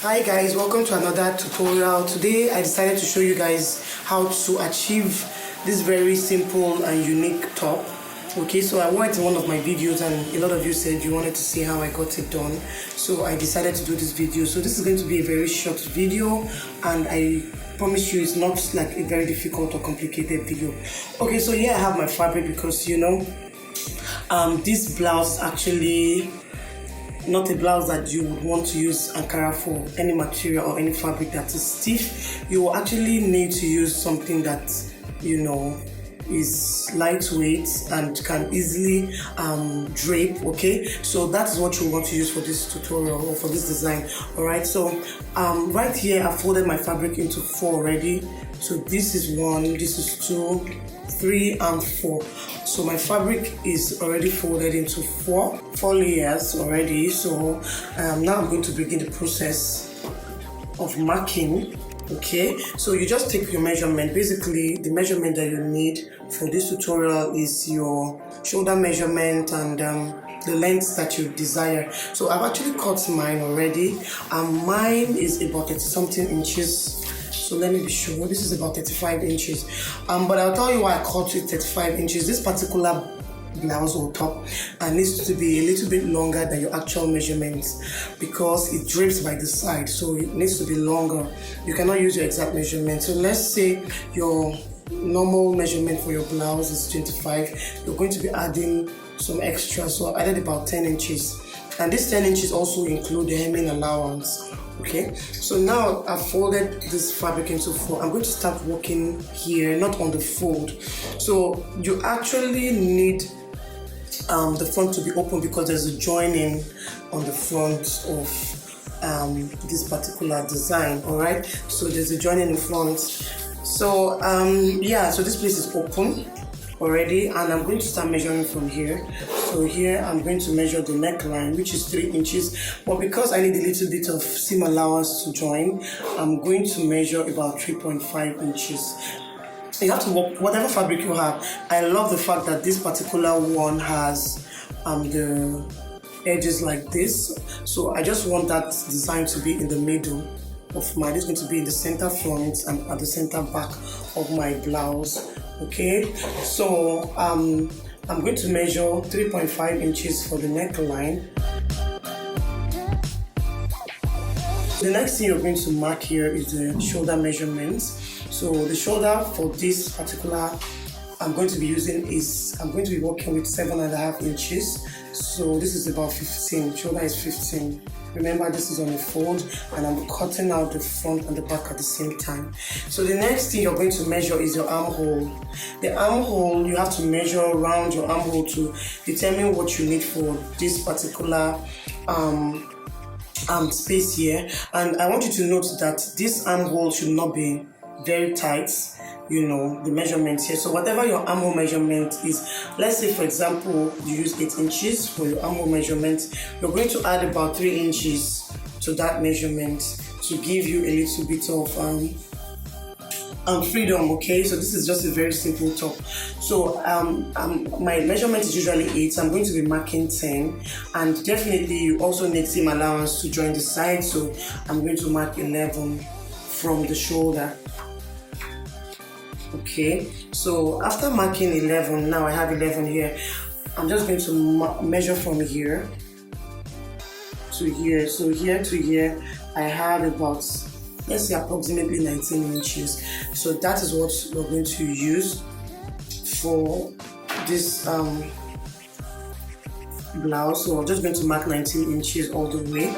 Hi guys, welcome to another tutorial. Today I decided to show you guys how to achieve this very simple and unique top. Okay, so I went in one of my videos and a lot of you said you wanted to see how I got it done, so I decided to do this video. So this is going to be a very short video and I promise you it's not like a very difficult or complicated video. Okay, so here I have my fabric because this blouse actually not a blouse that you would want to use Ankara for, any material or any fabric that is stiff. You will actually need to use something that is lightweight and can easily drape. Okay, so that's what you want to use for this tutorial or for this design. All right, so right here I folded my fabric into 4 already. So this is 1, this is 2, 3 and 4. So my fabric is already folded into 4 layers already. So now I'm going to begin the process of marking. Okay, so you just take your measurement. Basically the measurement that you need for this tutorial is your shoulder measurement and the length that you desire. So I've actually cut mine already, and mine is about 30 something inches. So let me be sure, this is about 35 inches. But I'll tell you why I cut it 35 inches. This particular blouse or top needs to be a little bit longer than your actual measurements because it drapes by the side, so it needs to be longer. You cannot use your exact measurement. So let's say your normal measurement for your blouse is 25. You're going to be adding some extra, so I added about 10 inches, and this 10 inches also include the hemming allowance. Okay, so now I've folded this fabric into 4. I'm going to start working here, not on the fold. So you actually need the front to be open because there's a joining on the front of this particular design. All right, so there's a joining in front. So so this place is open already, and I'm going to start measuring from here. So here I'm going to measure the neckline, which is 3 inches, but because I need a little bit of seam allowance to join, I'm going to measure about 3.5 inches. You have to work whatever fabric you have. I love the fact that this particular one has the edges like this, so I just want that design to be in the middle of mine. It's going to be in the center front and at the center back of my blouse. Okay, so I'm going to measure 3.5 inches for the neckline. The next thing you're going to mark here is the shoulder measurements. So the shoulder for this particular I'm going to be working with 7.5 inches. So this is about 15. Shoulder is 15. Remember, this is on a fold, and I'm cutting out the front and the back at the same time. So the next thing you're going to measure is your armhole. The armhole, you have to measure around your armhole to determine what you need for this particular space here. And I want you to note that this armhole should not be very tight, the measurements here. So whatever your armhole measurement is, let's say for example you use 8 inches for your armhole measurement, you're going to add about 3 inches to that measurement to give you a little bit of freedom. Okay, so this is just a very simple top. So my measurement is usually 8. I'm going to be marking 10, and definitely you also need seam allowance to join the side, so I'm going to mark 11 from the shoulder. Okay, so after marking 11, now I have 11 here. I'm just going to measure from here to here. So here to here, I have about, let's say, approximately 19 inches. So that is what we're going to use for this blouse. So I'm just going to mark 19 inches all the way.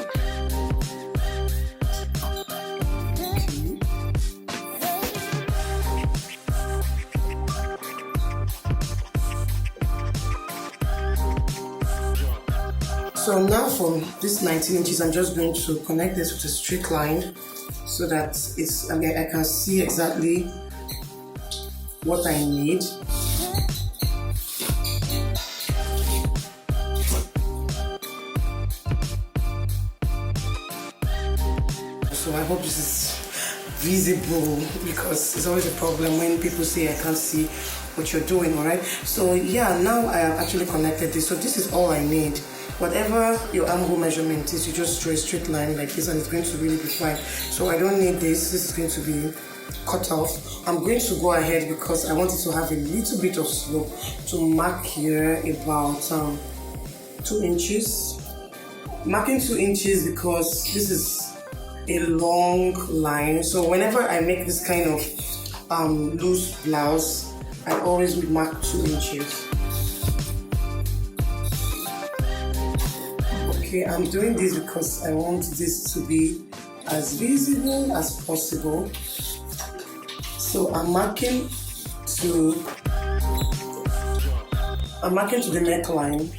So now from this 19 inches, I'm just going to connect this with a straight line so that I can see exactly what I need. So I hope this is visible because it's always a problem when people say I can't see what you're doing. All right, so yeah, now I have actually connected this, so this is all I need. whatever your armhole measurement is, you just draw a straight line like this and it's going to really be fine. So I don't need this is going to be cut off. I'm going to go ahead because I want it to have a little bit of slope to mark here about 2 inches. Marking 2 inches because this is a long line, so whenever I make this kind of loose blouse, I always would mark 2 inches. Okay, I'm doing this because I want this to be as visible as possible. So I'm marking to the neckline.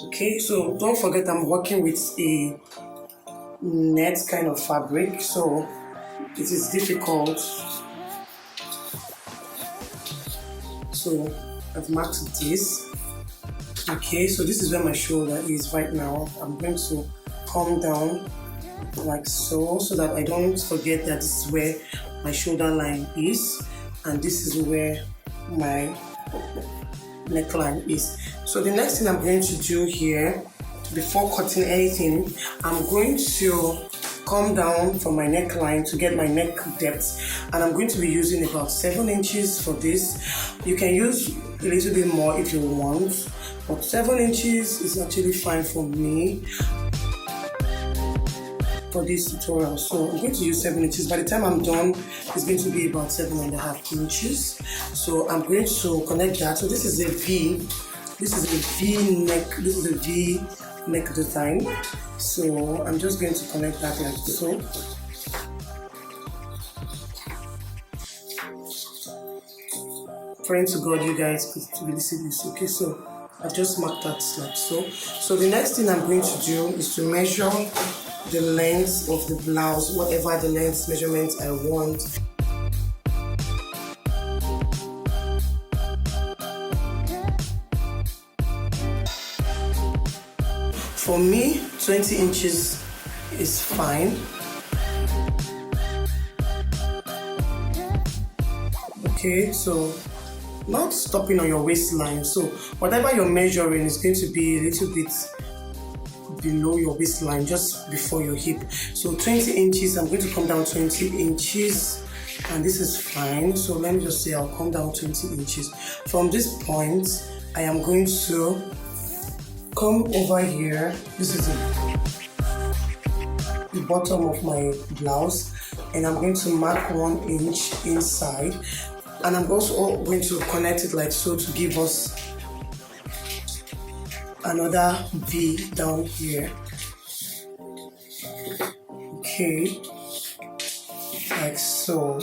Okay, so don't forget I'm working with a net kind of fabric, so it is difficult. So I've marked this. Okay, so this is where my shoulder is right now. I'm going to come down like so that I don't forget that this is where my shoulder line is and this is where my neckline is. So the next thing I'm going to do here, before cutting anything, I'm going to come down from my neckline to get my neck depth, and I'm going to be using about 7 inches for this. You can use a little bit more if you want, but 7 inches is actually fine for me for this tutorial. So I'm going to use 7 inches. By the time I'm done, it's going to be about 7.5 inches. So I'm going to connect that. So this is a V. This is a V neck. This is a V neck design. So I'm just going to connect that like so. Praying to God you guys could really see this. Okay, so I've just marked that like so. So the next thing I'm going to do is to measure the length of the blouse, whatever the length measurement I want. For me, 20 inches is fine. Okay, so not stopping on your waistline. So whatever you're measuring is going to be a little bit below your waistline, just before your hip. So 20 inches, I'm going to come down 20 inches and this is fine. So let me just say I'll come down 20 inches. From this point, I am going to come over here. This is the bottom of my blouse, and I'm going to mark 1 inch inside, and I'm also going to connect it like so to give us another V down here. Okay, like so.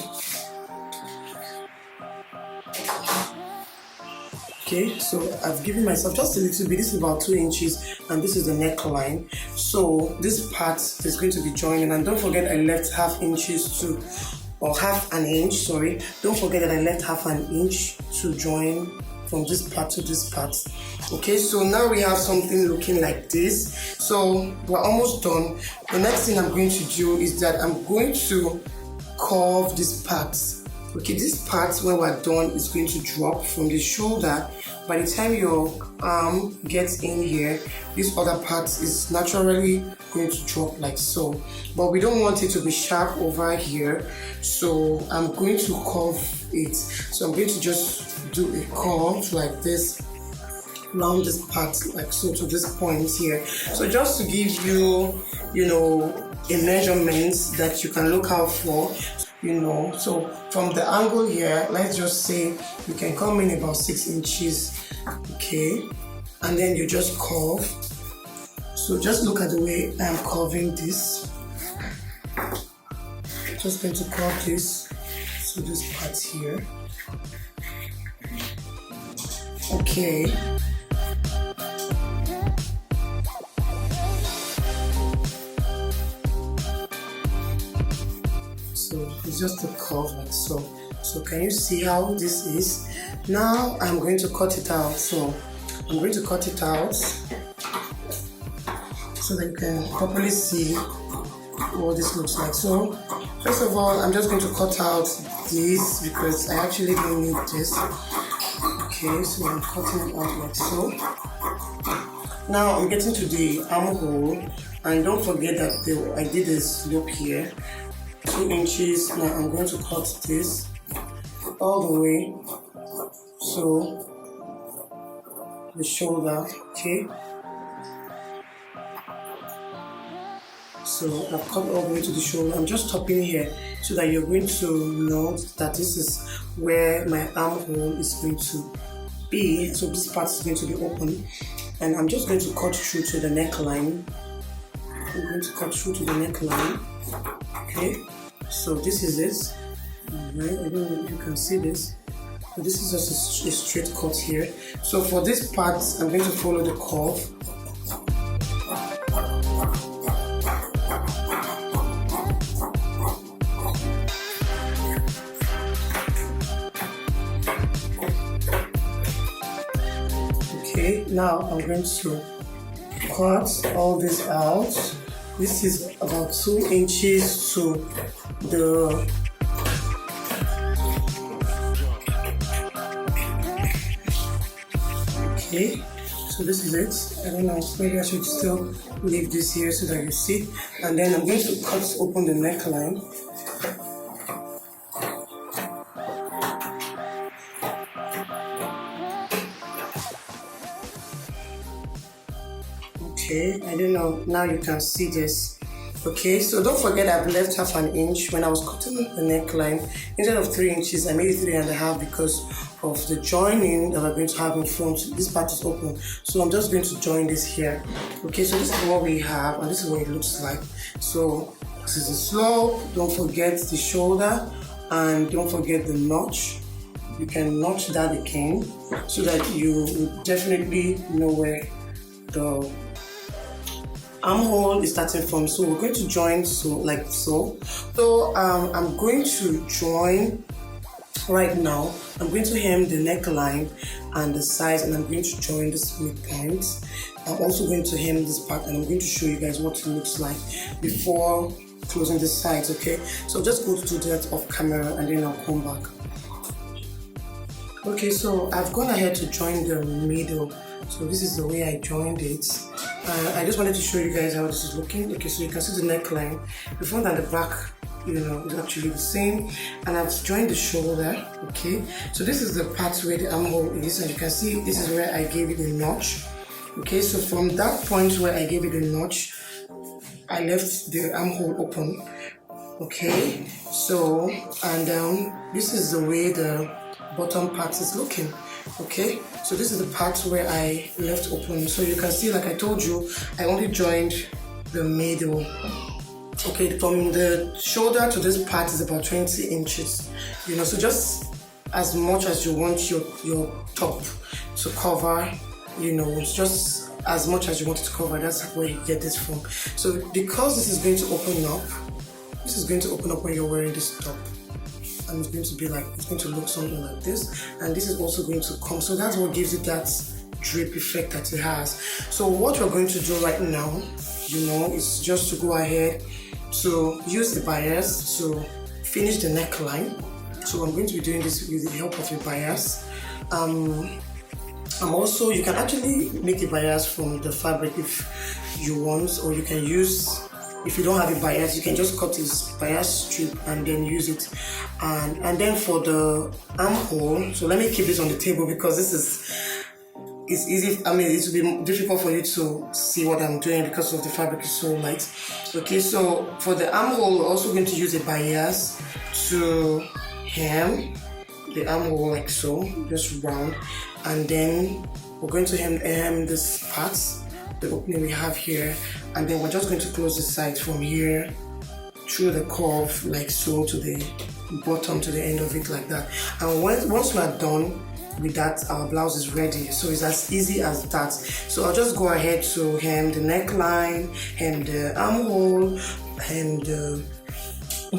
Okay, so I've given myself just a little bit. This is about 2 inches and this is the neckline. So this part is going to be joining, and don't forget I left half inches to, or half an inch, sorry. Don't forget that I left half an inch to join from this part to this part. Okay, so now we have something looking like this. So we're almost done. The next thing I'm going to do is that I'm going to curve this part. Okay, this part when we're done is going to drop from the shoulder. By the time your arm gets in here, this other part is naturally going to drop like so. But we don't want it to be sharp over here, so I'm going to curve it. So I'm going to just do a curve like this around this part like so to this point here. So just to give you, a measurement that you can look out for. So from the angle here, let's just say you can come in about 6 inches, okay, and then you just curve. So just look at the way I'm curving this. Just going to curve this to this part here, okay. So it's just a curve like so. So can you see how this is? Now I'm going to cut it out. So I'm going to cut it out so that you can properly see what this looks like. So first of all, I'm just going to cut out please, because I actually don't need this. Okay, so I'm cutting it out like so. Now I'm getting to the armhole, and don't forget that I did this loop here, 2 inches. Now I'm going to cut this all the way, so the shoulder, okay. So I've cut all the way to the shoulder. I'm just stopping here so that you're going to know that this is where my armhole is going to be. So this part is going to be open, and I'm just going to cut through to the neckline. I'm going to cut through to the neckline. Okay, so this is it. Alright, I don't know if you can see this. So this is just a straight cut here. So for this part, I'm going to follow the curve. Okay, now I'm going to cut all this out. This is about 2 inches to the okay, so this is it. I don't know, maybe I should still leave this here so that you see. And then I'm going to cut open the neckline. Okay, I don't know, now you can see this. Okay, so don't forget I've left half an inch when I was cutting the neckline. Instead of 3 inches, I made it 3.5 because of the joining that we're going to have in front. This part is open, so I'm just going to join this here. Okay, so this is what we have, and this is what it looks like. So this is the slope. Don't forget the shoulder, and don't forget the notch. You can notch that again so that you will definitely know where the armhole is starting from. So we're going to join so like so. So I'm going to join right now. I'm going to hem the neckline and the sides, and I'm going to join this midpoint. I'm also going to hem this part, and I'm going to show you guys what it looks like before closing the sides. Okay, so just go to that off camera and then I'll come back. Okay, so I've gone ahead to join the middle. So this is the way I joined it. I just wanted to show you guys how this is looking. Okay, so you can see the neckline, the front and the back, you know, is actually the same. And I've joined the shoulder. Okay, so this is the part where the armhole is, and you can see this is where I gave it a notch. Okay, so from that point where I gave it a notch, I left the armhole open. Okay, so and this is the way the bottom part is looking. Okay, so this is the part where I left open. So you can see, like I told you, I only joined the middle. Okay, from the shoulder to this part is about 20 inches, you know, so just as much as you want your top to cover, you know, it's just as much as you want it to cover. That's where you get this from. So because this is going to open up, this is going to open up when you're wearing this top. And it's going to be like, it's going to look something like this, and this is also going to come, so that's what gives it that drape effect that it has. So what we're going to do right now, you know, is just to go ahead to use the bias to finish the neckline. So I'm going to be doing this with the help of a bias. Also, you can actually make a bias from the fabric if you want, or you can use, if you don't have a bias, you can just cut this bias strip and then use it. And then for the armhole, so let me keep this on the table because this is, it's easy, I mean, it will be difficult for you to see what I'm doing because of the fabric is so light. Okay, so for the armhole, we're also going to use a bias to hem the armhole like so, just round, and then we're going to hem this part, the opening we have here, and then we're just going to close the side from here through the curve like so to the bottom, to the end of it like that. And once we are done with that, our blouse is ready. So it's as easy as that. So I'll just go ahead to hem the neckline, hem the armhole, hem the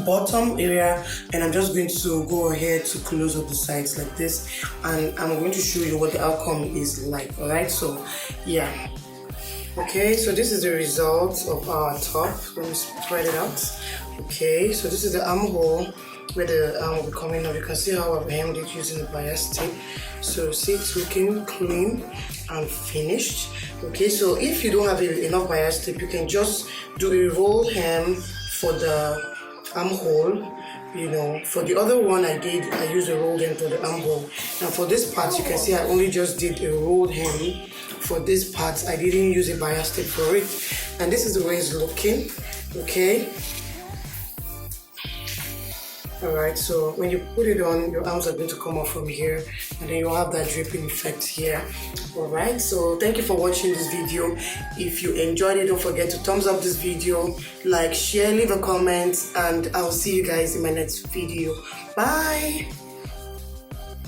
bottom area, and I'm just going to go ahead to close up the sides like this, and I'm going to show you what the outcome is like. All right, so yeah. Okay, so this is the result of our top. Let me spread it out. Okay, so this is the armhole. where the arm will be coming up. You can see how I've hemmed it using the bias tape. So see, it's looking clean and finished. Okay, so if you don't have enough bias tape, you can just do a roll hem for the armhole. You know, for the other one I used a rolled hem for the armhole. Now for this part, you can see I only just did a rolled hem for this part. I didn't use a bias tape for it, and this is the way it's looking. Okay. Alright, so when you put it on, your arms are going to come off from here, and then you'll have that dripping effect here. Alright, so thank you for watching this video. If you enjoyed it, don't forget to thumbs up this video, like, share, leave a comment, and I'll see you guys in my next video. Bye!